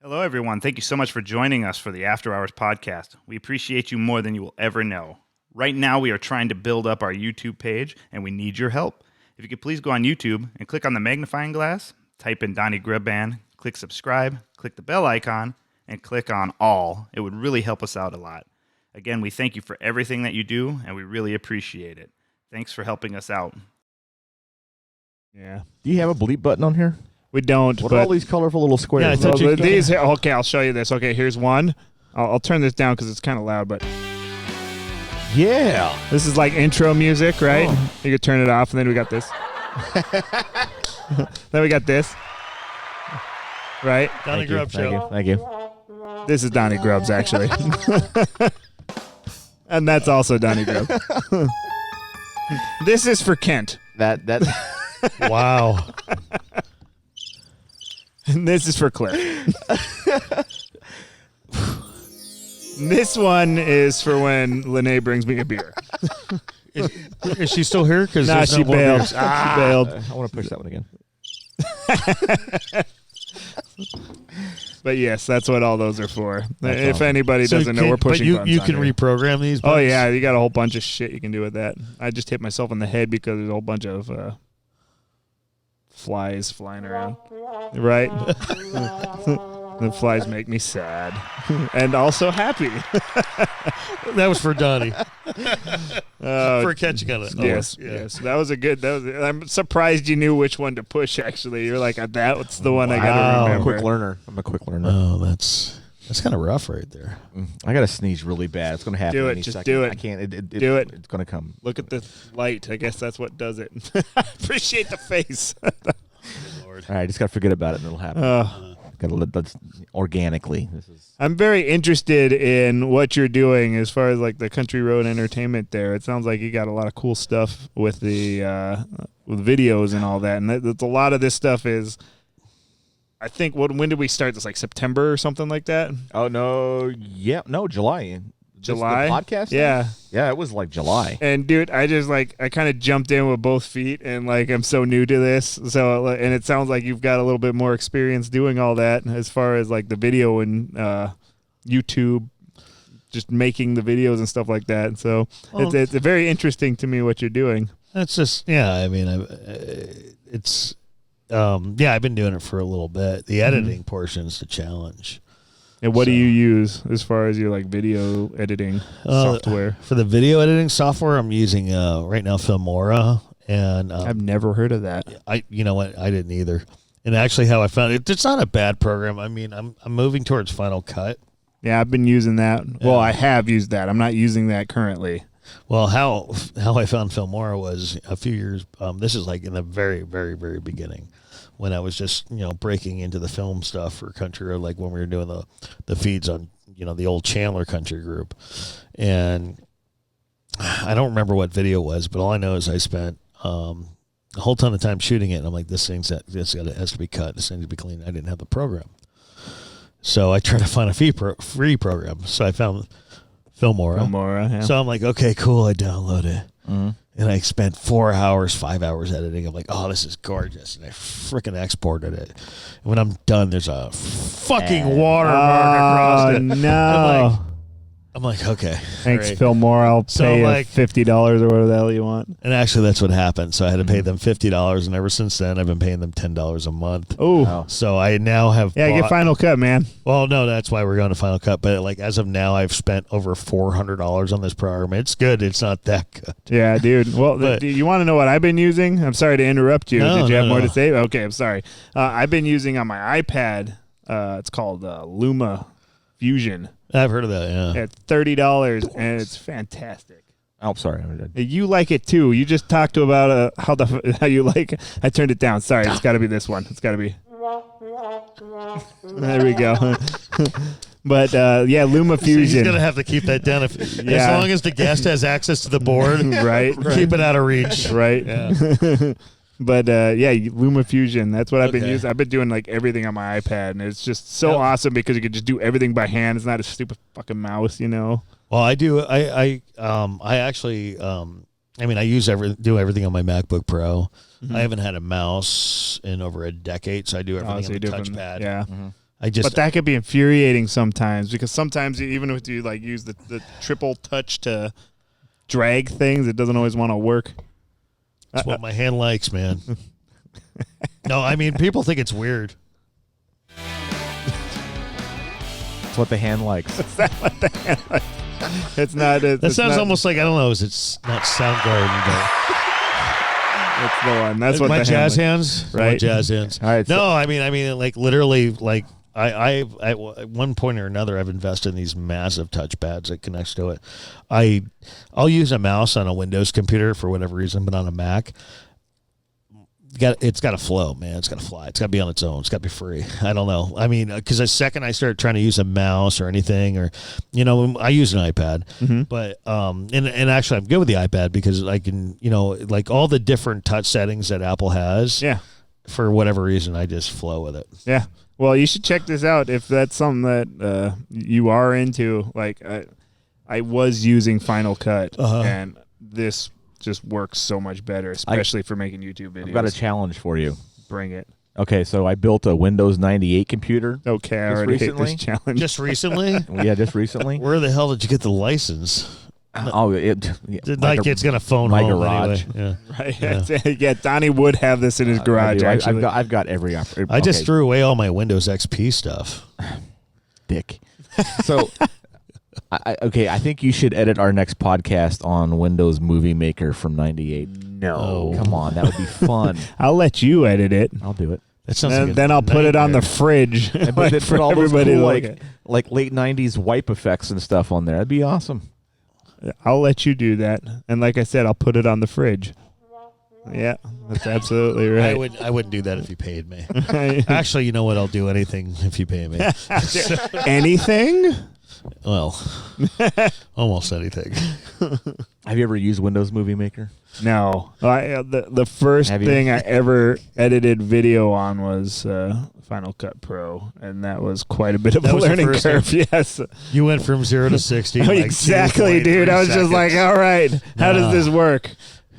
Hello, everyone. Thank you so much for joining us for the After Hours podcast. We appreciate you more than you will ever know. Right now, we are trying to build up our YouTube page, and we need your help. If you could please go on YouTube and click on the magnifying glass, type in Donny Grubb Band, click subscribe, click the bell icon, and click on all. It would really help us out a lot. Again, we thank you for everything that you do, and we really appreciate it. Thanks for helping us out. Yeah. Do you have a bleep button on here? We don't. What are all these colorful little squares? Yeah, I thought these. Okay, I'll show you this. Okay, here's one. I'll turn this down because it's kind of loud, but yeah, this is like intro music, right? Oh. You could turn it off, and then we got this. Then we got this. Right? Donny Grubb show. Thank you. This is Donny Grubb's, actually. And that's also Donny Grubb. This is for Kent. That. Wow. And this is for Cliff. This one is for when Lene brings me a beer. Is she still here? Nah, she bailed. She bailed. I want to push that one again. But yes, that's what all those are for. That's if awesome. Anybody doesn't know, we're pushing buttons. But you can reprogram these buttons? Oh, yeah. You got a whole bunch of shit you can do with that. I just hit myself in the head because there's a whole bunch of flies flying around. Right? The flies make me sad. And also happy. That was for Donnie. For catching on it. Yes, yes. That was a good. I'm surprised you knew which one to push, actually. You're like, that's the one I got to remember. I'm a quick learner. Oh, that's kind of rough right there. I got to sneeze really bad. It's going to happen. Do it. Any Just second. do it. I can't. Do it. It's going to come. Look at the light. I guess that's what does it. I appreciate the face. Lord. All right, just got to forget about it and it'll happen. Got to let that organically. I'm very interested in what you're doing as far as like the Country Road Entertainment there. It sounds like you got a lot of cool stuff with the with videos and all that. And that's a lot of this stuff is, I think, when did we start this? Like September or something like that? Oh, no. Yeah. No, July. July? The podcast? Yeah. Yeah, it was like July. And, dude, I kind of jumped in with both feet, and, like, I'm so new to this. So, and it sounds like you've got a little bit more experience doing all that as far as, like, the video and YouTube, just making the videos and stuff like that. So it's very interesting to me what you're doing. That's just, yeah, I mean, it's, I've been doing it for a little bit. The editing portion's the challenge. And what do you use as far as your like video editing software? For the video editing software, I'm using right now Filmora, and I've never heard of that. You know what? I didn't either. And actually, how I found it, it's not a bad program. I mean, I'm moving towards Final Cut. Yeah, I've been using that. Well, I have used that. I'm not using that currently. Well, how I found Filmora was a few years. This is like in the very, very, very beginning, when I was just, breaking into the film stuff for Country Road, like when we were doing the feeds on, the old Chandler Country Group. And I don't remember what video it was, but all I know is I spent a whole ton of time shooting it. And I'm like, this has to be cut. This needs to be clean. I didn't have the program. So I tried to find a free program. So I found Filmora. Yeah. So I'm like, okay, cool. I download it. Mm-hmm. And I spent 5 hours editing. I'm like, oh, this is gorgeous. And I freaking exported it. And when I'm done, there's a fucking watermark across it. No. I'm like, okay. Thanks, Filmora. I'll pay you $50 or whatever the hell you want. And actually, that's what happened. So I had to pay them $50. And ever since then, I've been paying them $10 a month. Oh. So I now have get Final Cut, man. Well, no, that's why we're going to Final Cut. But like as of now, I've spent over $400 on this program. It's good. It's not that good. Yeah, dude. Well, do you want to know what I've been using? I'm sorry to interrupt you. Did you have more to say? Okay, I'm sorry. I've been using on my iPad. It's called Luma Fusion. I've heard of that, yeah. It's $30, and it's fantastic. Oh, sorry. You like it, too. You just talked about how you like it. I turned it down. Sorry, it's got to be this one. It's got to be. There we go. But, Luma Fusion. He's going to have to keep that down. As long as the guest has access to the board, right? Keep it out of reach. Right. Yeah. But, Luma Fusion, that's what I've been using. I've been doing, like, everything on my iPad, and it's just so awesome because you can just do everything by hand. It's not a stupid fucking mouse, Well, I do. I actually, I do everything on my MacBook Pro. Mm-hmm. I haven't had a mouse in over a decade, so I do everything on the touchpad. Yeah. Mm-hmm. But that could be infuriating sometimes because sometimes even if you like use the triple touch to drag things, it doesn't always want to work. That's what my hand likes, man. No, I mean, people think it's weird. It's what the hand likes. It's not what the hand likes. It's not. That sounds almost like, I don't know, it's not Soundgarden, but... That's the one. That's what my the jazz hand hands, right? My jazz hands. All right, no, so- I mean, like literally, like I at one point or another, I've invested in these massive touchpads that connects to it. I'll use a mouse on a Windows computer for whatever reason, but on a Mac, it's got to flow, man. It's got to fly. It's got to be on its own. It's got to be free. I don't know. I mean, because the second I start trying to use a mouse or anything, or I use an iPad, but and actually I'm good with the iPad because I can, like all the different touch settings that Apple has. Yeah. For whatever reason, I just flow with it. Yeah. Well, you should check this out if that's something that you are into. Like I was using Final Cut, and this just works so much better, especially for making YouTube videos. I've got a challenge for you. Bring it. Okay, so I built a Windows 98 computer. Okay, I already hate this challenge. Just recently? Yeah, just recently. Where the hell did you get the license? It's gonna phone my home garage. Anyway. Yeah. Right. Yeah, Donnie would have this in his garage. Actually, I've got every. I just threw away all my Windows XP stuff. Dick. So, I think you should edit our next podcast on Windows Movie Maker from '98. No, come on, that would be fun. I'll let you edit it. I'll do it. That sounds then I'll put it on the fridge for all those everybody cool, to look at. like late '90s wipe effects and stuff on there. That'd be awesome. I'll let you do that, and like I said, I'll put it on the fridge. Yeah, that's absolutely right. I wouldn't do that if you paid me. Actually, you know what? I'll do anything if you pay me. Anything? Well, almost anything. Have you ever used Windows Movie Maker? No. The first thing I ever edited video on was Final Cut Pro, and that was quite a bit of a learning curve. Yes. You went from 0 to 60. Exactly, dude. I was just like, all right, how does this work?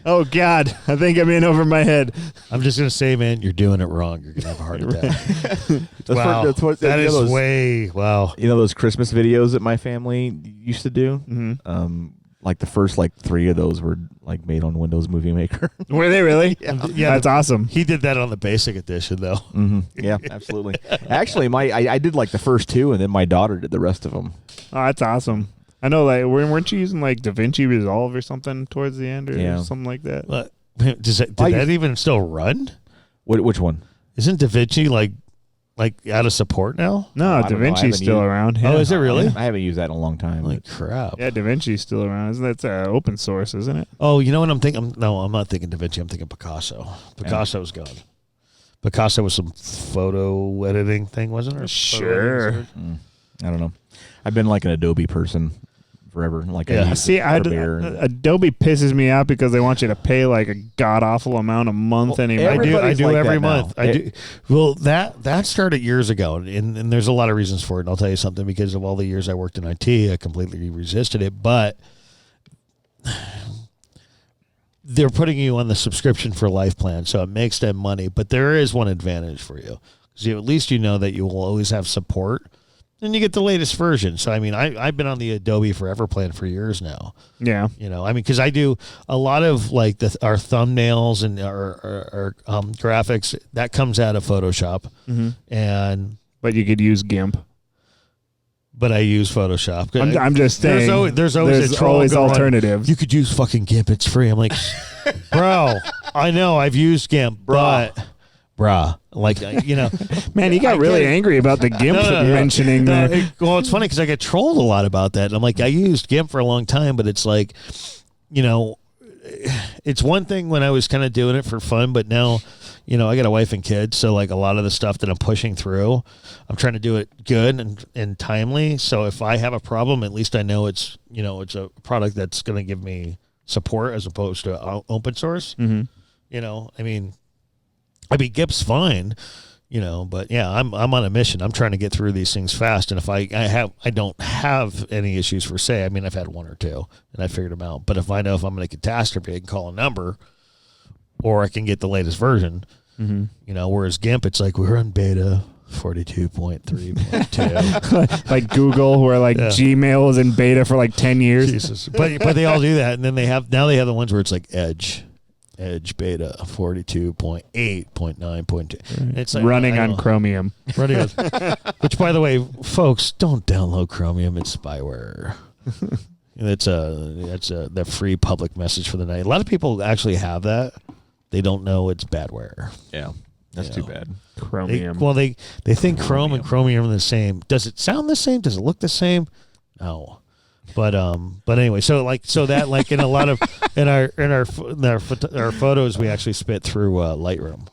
Oh, God, I think I'm in over my head. I'm just going to say, man, you're doing it wrong. You're going to have a heart attack. Wow. That is way, wow. You know those Christmas videos that my family used to do? Mm-hmm. Like the first 3 of those were made on Windows Movie Maker. Were they really? Yeah, that's awesome. He did that on the basic edition, though. Mm-hmm. Yeah, absolutely. Actually, I did the first 2, and then my daughter did the rest of them. Oh, that's awesome. I know, weren't you using DaVinci Resolve or something towards the end or something like that? What? Did that even still run? Which one? Isn't DaVinci out of support now? No, DaVinci's still around. Yeah. Oh, is it really? I haven't used that in a long time. Like crap. Yeah, DaVinci's still around. Isn't that open source, isn't it? Oh, you know what I'm thinking? No, I'm not thinking DaVinci. I'm thinking Picasso. Picasso's gone. Picasso was some photo editing thing, wasn't it? Sure. I don't know. I've been an Adobe person forever. Adobe pisses me out because they want you to pay a god awful amount a month anyway. I do every month. I do. Well, that started years ago, and there's a lot of reasons for it. And I'll tell you something, because of all the years I worked in IT, I completely resisted it. But they're putting you on the subscription for life plan, so it makes them money. But there is one advantage for you, because at least you know that you will always have support. And you get the latest version. So, I mean, I've been on the Adobe Forever plan for years now. Yeah. Because I do a lot of our thumbnails and our graphics. That comes out of Photoshop. Mm-hmm. But you could use GIMP. But I use Photoshop. I'm just saying. There's always alternatives. You could use fucking GIMP. It's free. I'm like, bro, I know I've used GIMP, but... Bruh. Man, you got really angry about the GIMP mentioning there. Well, it's funny because I get trolled a lot about that. And I'm like, I used GIMP for a long time, but it's it's one thing when I was kind of doing it for fun, but now, I got a wife and kids. So a lot of the stuff that I'm pushing through, I'm trying to do it good and timely. So if I have a problem, at least I know it's a product that's going to give me support as opposed to open source. Mm-hmm. I mean, GIMP's fine, but yeah, I'm on a mission. I'm trying to get through these things fast, and if I don't have any issues per se. I mean, I've had 1 or 2, and I figured them out. But if I know if I'm in a catastrophe, I can call a number, or I can get the latest version. Mm-hmm. Whereas GIMP, it's we're in beta 42.3.2. Like Google, where like Gmail is in beta for like 10 years. Jesus. But they all do that, and then they have the ones where it's like Edge beta 42.8.9.2. It's like, running on Chromium. Which, by the way, folks, don't download Chromium. It's spyware. That's the free public message for the night. A lot of people actually have that. They don't know it's badware. Yeah, that's too bad. Chromium. They think Chrome and Chromium are the same. Does it sound the same? Does it look the same? No. But anyway, so that like in a lot of in our photos we actually spit through Lightroom.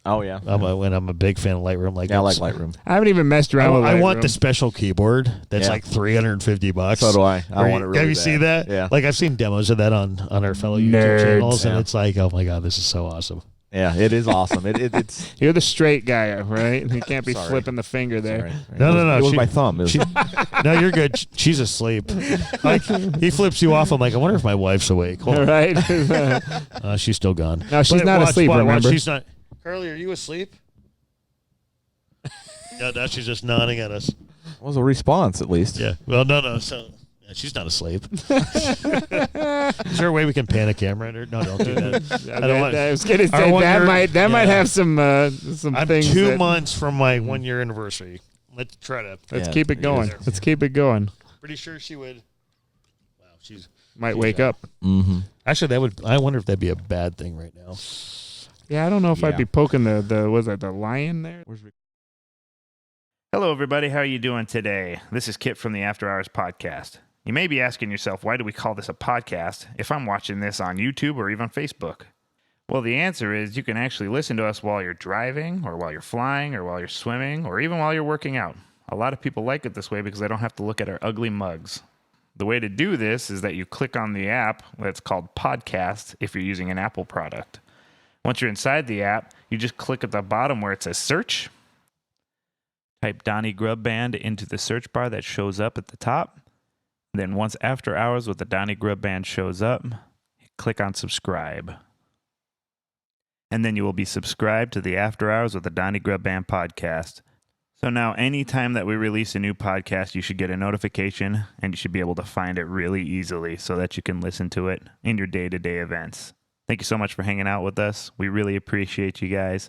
Oh yeah, I'm a big fan of Lightroom. I like Lightroom. I haven't even messed around with Lightroom. I want the special keyboard that's like $350. So do I. I want it really Have you bad. seen that? Yeah. Like I've seen demos of that on our fellow YouTube channels, and it's like, oh my god, this is so awesome. Yeah, it is awesome. It's You're the straight guy, right? You can't be flipping the finger there. Sorry. No. It was my thumb. No, you're good. She's asleep. Like he flips you off. I'm like, I wonder if my wife's awake. Hold on. Right? She's still gone. No, she's not asleep. Remember? She's not. Carly, are you asleep? No, now she's just nodding at us. It was a response, at least. Yeah. Well, no. So she's not asleep. Is there a way we can pan a camera at her? No, don't do that. I was going to say that might have some I'm things. 2 months from my 1 year anniversary. Let's try to. Let's keep it going. Let's keep it going. Pretty sure she would. Wow, she's might wake up. Mm-hmm. Actually, I wonder if that'd be a bad thing right now. Yeah, I don't know if I'd be poking the lion there. Hello, everybody. How are you doing today? This is Kit from the After Hours podcast. You may be asking yourself, why do we call this a podcast if I'm watching this on YouTube or even Facebook? Well, the answer is you can actually listen to us while you're driving or while you're flying or while you're swimming or even while you're working out. A lot of people like it this way because they don't have to look at our ugly mugs. The way to do this is that you click on the app that's called Podcast if you're using an Apple product. Once you're inside the app, you just click at the bottom where it says Search. Type Donny Grubb Band into the search bar that shows up at the top. Then once After Hours with the Donny Grubb Band shows up, click on Subscribe. And then you will be subscribed to the After Hours with the Donny Grubb Band podcast. So now anytime that we release a new podcast, you should get a notification and you should be able to find it really easily so that you can listen to it in your day-to-day events. Thank you so much for hanging out with us. We really appreciate you guys.